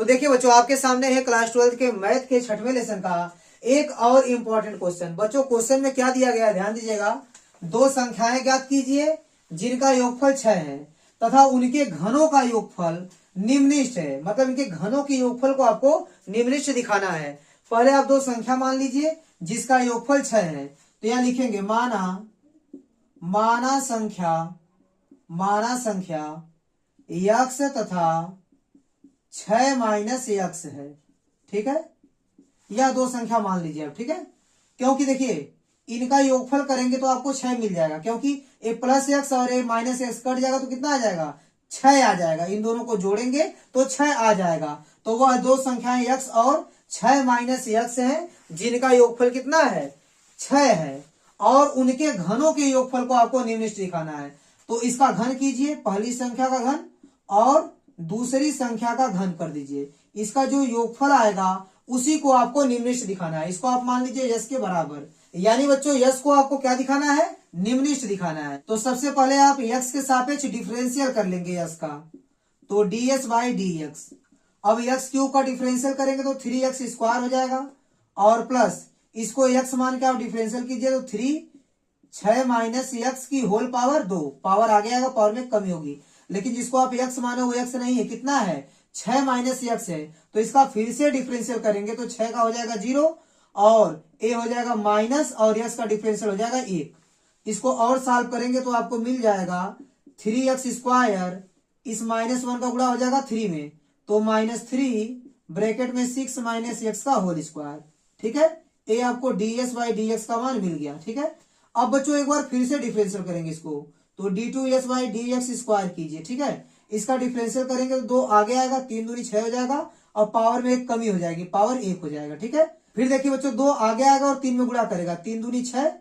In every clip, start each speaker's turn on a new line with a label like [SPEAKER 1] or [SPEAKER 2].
[SPEAKER 1] तो देखिए बच्चों, आपके सामने है क्लास 12 के मैथ के 6वें लेसन का एक और इम्पोर्टेंट क्वेश्चन। बच्चों क्वेश्चन में क्या दिया गया है, ध्यान दीजिएगा। दो संख्याएं ज्ञात कीजिए जिनका योगफल 6 है तथा उनके घनों का योगफल निम्नलिखित है। मतलब इनके घनों के योगफल को आपको निम्नलिखित दिखाना है। पहले आप दो संख्या मान लीजिए जिसका योगफल 6 है। तो यहां लिखेंगे माना संख्या यक्स तथा 6 माइनस यक्स है। ठीक है, यह दो संख्या मान लीजिए आप। ठीक है, क्योंकि देखिए इनका योगफल करेंगे तो आपको 6 मिल जाएगा, क्योंकि ए प्लस एक्स और ए माइनस एक्स कट जाएगा तो कितना आ जाएगा, 6 आ जाएगा। इन दोनों को जोड़ेंगे तो 6 आ जाएगा। तो वह दो संख्याएं यक्स और 6 माइनस यक्स है जिनका योगफल कितना है, 6 है, और उनके घनों के योगफल को आपको निम्नलिखित दिखाना है। तो इसका घन कीजिए, पहली संख्या का घन और दूसरी संख्या का घन कर दीजिए। इसका जो योगफल आएगा उसी को आपको निम्नलिखित दिखाना है। इसको आप मान लीजिए यश के बराबर, यानी बच्चों यश को आपको क्या दिखाना है, निम्नलिखित दिखाना है। तो सबसे पहले आप यक्स के सापेक्ष डिफरेंशियल कर लेंगे यश का, तो ds बाई dx। अब यक्स क्यूब का डिफरेंशियल करेंगे तो 3x स्क्वायर हो जाएगा, और प्लस इसको x मान के आप डिफरेंशियल कीजिए तो 6 माइनस यक्स की होल पावर 2, पावर आगे आएगा, पावर में कमी होगी। लेकिन जिसको आप x माने वो x नहीं है, कितना है, 6 माइनस यक्स है। तो इसका फिर से डिफरेंशियल करेंगे तो 6 का हो जाएगा 0 और a हो जाएगा माइनस और यक्स का डिफरेंशियल हो जाएगा 1। इसको और सॉल्व करेंगे तो आपको मिल जाएगा 3x स्क्वायर, इस -1 का गुणा हो जाएगा 3 में, तो -3 ब्रैकेट में 6 माइनस एक्स का होल स्क्वायर। ठीक है, ये आपको ds बाई dx का मान मिल गया। ठीक है, अब बच्चों एक बार फिर से डिफरेंशियल करेंगे इसको, तो d2s बाई dx स्क्वायर कीजिए। ठीक है, इसका डिफरेंशियल करेंगे तो 2 आगे आएगा, 3 दूनी 6 हो जाएगा, और पावर में एक कमी हो जाएगी, पावर 1 हो जाएगा। ठीक है, फिर देखिए बच्चों 2 आगे आएगा और 3 में गुणा करेगा, 3 दूनी 6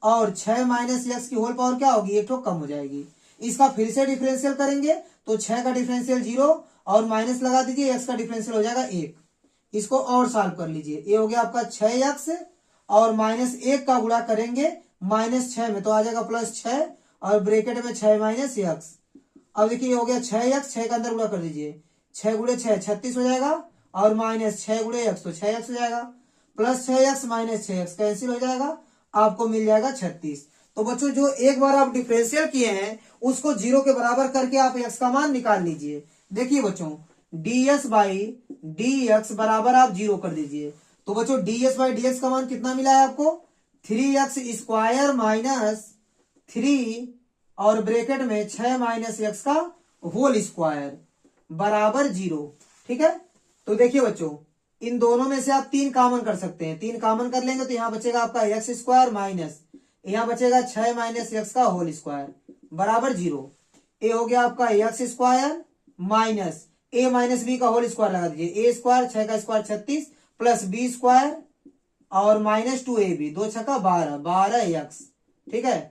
[SPEAKER 1] और 6 माइनस एक्स की होल पावर क्या होगी, एक तो कम हो जाएगी। इसका फिर से डिफरेंशियल करेंगे तो 6 का डिफरेंशियल 0 और माइनस लगा दीजिए, एक्स का डिफरेंशियल हो जाएगा 1। इसको और सॉल्व कर लीजिए, ये हो गया आपका 6x और -1 का गुणा करेंगे -6 में तो आ जाएगा +6 और ब्रैकेट में 6 माइनस एक्स। अब देखिए ये हो गया 6x, 6 का अंदर गुणा कर दीजिए, 6 गुणे 6 36 हो जाएगा, और -6 गुणे x तो 6x हो जाएगा, plus 6x minus 6x cancel हो जाएगा, आपको मिल जाएगा 36। तो बच्चों जो एक बार आप डिफरेंशियल किए हैं उसको 0 के बराबर करके आप x का मान निकाल लीजिए। देखिए बच्चों ds बाई dx बराबर आप 0 कर दीजिए। तो बच्चों ds बाई dx का मान कितना मिला है आपको, 3x स्क्वायर माइनस 3 और ब्रैकेट में 6 माइनस एक्स का होल स्क्वायर बराबर 0। ठीक है, तो देखिए बच्चों इन दोनों में से आप 3 कॉमन कर सकते हैं, 3 कॉमन कर लेंगे तो यहाँ बचेगा आपका एक्स स्क्वायर माइनस, यहाँ बचेगा 6 माइनस एक्स का होल स्क्वायर बराबर 0। ए हो गया आपका एक्स स्क्वायर माइनस ए माइनस बी का होल स्क्वायर लगा दीजिए, ए स्क्वायर 6 का स्क्वायर 36 प्लस बी स्क्वायर और -2ab, 2 छक्का 12x। ठीक है,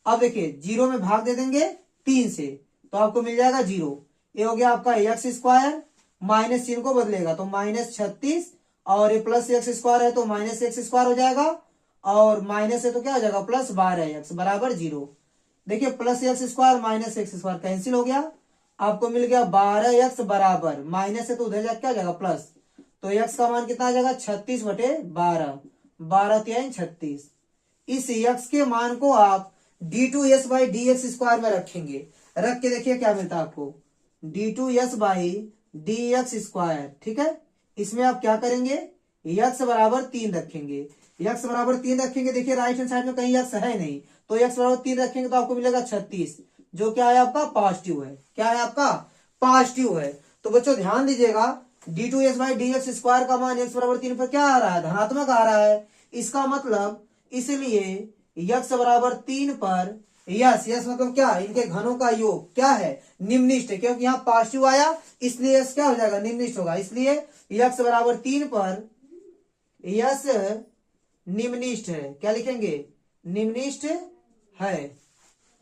[SPEAKER 1] अब देखिए 0 में भाग दे देंगे 3 से तो आपको मिल जाएगा 0। ये हो गया आपका एक्स स्क्वायर, माइनस चिन्ह को बदलेगा तो -36 और ये प्लस एक्स स्क्वायर है तो माइनस एक्स स्क्वायर हो जाएगा, और माइनस है तो क्या हो जाएगा +12x बराबर 0। देखिए plus x square minus x square cancel हो गया, आपको मिल गया 12x बराबर, माइनस है तो उधर जाके क्या हो जाएगा प्लस, तो x का मान कितना आ जाएगा 36/12, 12×3 36। इस x के मान को आप d2s बाई dx स्क्वायर में रखेंगे, रख के देखिए क्या मिलता है आपको, d2s बाई dx स्क्वायर। ठीक है, इसमें आप क्या करेंगे, x बराबर 3 रखेंगे, x बराबर 3 रखेंगे। देखिए राइट हैंड साइड में कहीं x है नहीं, तो x बराबर 3 रखेंगे तो आपको मिलेगा 36, जो क्या है आपका पॉजिटिव है। क्या है आपका पॉजिटिव है। तो बच्चों ध्यान दीजिएगा d2s बाई dx स्क्वायर का मान x बराबर 3 पर क्या आ रहा है, धनात्मक आ रहा है। इसका मतलब इसलिए x बराबर 3 पर यस मतलब क्या, इनके घनों का योग क्या है, निम्नलिखित है, क्योंकि यहाँ पॉजिटिव आया इसलिए यस क्या हो जाएगा, निम्नलिखित होगा। इसलिए x बराबर 3 पर यस निम्नलिखित है। क्या लिखेंगे, निम्नलिखित है।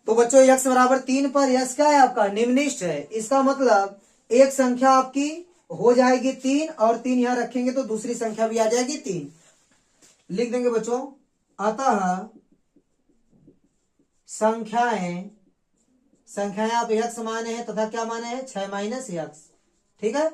[SPEAKER 1] तो बच्चों x बराबर 3 पर यस क्या है आपका, निम्नलिखित है। इसका मतलब एक संख्या आपकी हो जाएगी 3 और 3 यहां रखेंगे तो दूसरी संख्या भी आ जाएगी 3, लिख देंगे बच्चों। अतः संख्याएं आप x माने हैं तथा क्या माने हैं, 6 माइनस एक्स। ठीक है,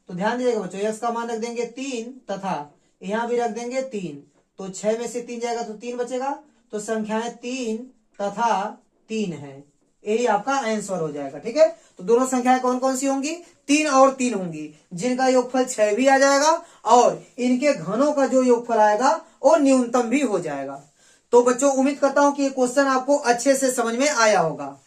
[SPEAKER 1] तो ध्यान दीजिएगा बच्चों, x का मान रख देंगे 3 तथा यहाँ भी रख देंगे 3, तो 6 में से 3 जाएगा तो 3 बचेगा, तो संख्याएं 3 तथा 3 है, यही आपका आंसर हो जाएगा। ठीक है, तो दोनों संख्याएं कौन कौन सी होंगी, 3 और 3 होंगी, जिनका योगफल 6 भी आ जाएगा और इनके घनों का जो योगफल आएगा वो न्यूनतम भी हो जाएगा। तो बच्चों उम्मीद करता हूं कि ये क्वेश्चन आपको अच्छे से समझ में आया होगा।